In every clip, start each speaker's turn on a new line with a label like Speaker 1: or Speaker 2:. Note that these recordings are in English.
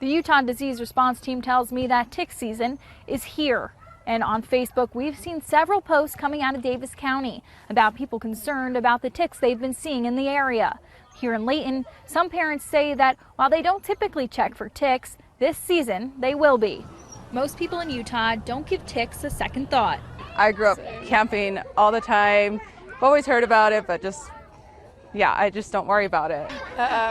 Speaker 1: The Utah disease response team tells me that tick season is here. And on Facebook, we've seen several posts coming out of Davis County about people concerned about the ticks they've been seeing in the area. Here in Layton, some parents say that while they don't typically check for ticks, this season they will be. Most people in Utah don't give ticks a second thought.
Speaker 2: I grew up camping all the time. I've always heard about it, but I just don't worry about it.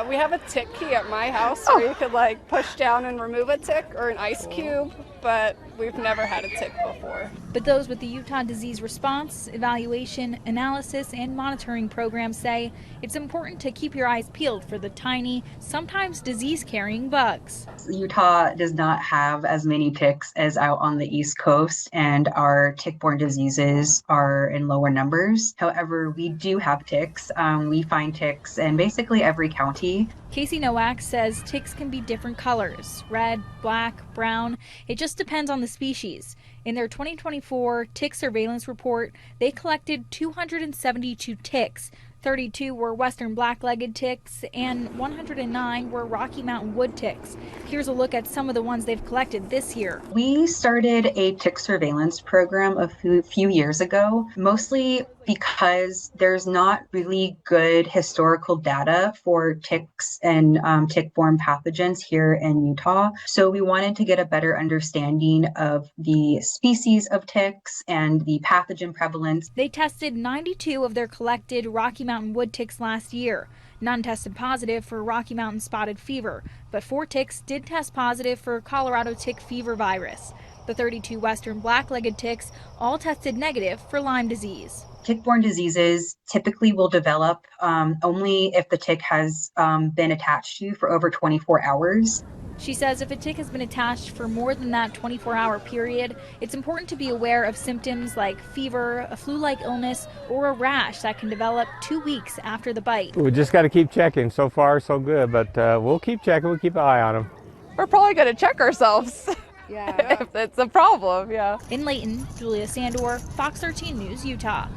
Speaker 3: We have a tick key at my house where you could like push down and remove a tick or an ice cube, but we've never had a tick before.
Speaker 1: But those with the Utah Disease Response, Evaluation, Analysis, and Monitoring program say it's important to keep your eyes peeled for the tiny, sometimes disease-carrying bugs.
Speaker 4: Utah does not have as many ticks as out on the East Coast, and our tick-borne diseases are in lower numbers. However, we do have ticks. We find ticks in basically every county.
Speaker 1: Casey Nowak says ticks can be different colors, red, black, brown. It just depends on the species. In their 2024 tick surveillance report, they collected 272 ticks. 32 were western black-legged ticks and 109 were Rocky Mountain wood ticks. Here's a look at some of the ones they've collected this year.
Speaker 4: We started a tick surveillance program a few years ago, mostly because there's not really good historical data for ticks and tick-borne pathogens here in Utah. So we wanted to get a better understanding of the species of ticks and the pathogen prevalence.
Speaker 1: They tested 92 of their collected Rocky Mountain wood ticks last year. None tested positive for Rocky Mountain spotted fever, but 4 ticks did test positive for Colorado tick fever virus. The 32 western black-legged ticks all tested negative for Lyme disease.
Speaker 4: Tick-borne diseases typically will develop only if the tick has been attached to you for over 24 hours.
Speaker 1: She says if a tick has been attached for more than that 24-hour period, it's important to be aware of symptoms like fever, a flu-like illness, or a rash that can develop 2 weeks after the bite.
Speaker 5: We just got to keep checking. So far, so good, but we'll keep checking. We'll keep an eye on them.
Speaker 2: We're probably going to check ourselves if it's a problem, yeah.
Speaker 1: In Layton, Julia Sandor, Fox 13 News, Utah.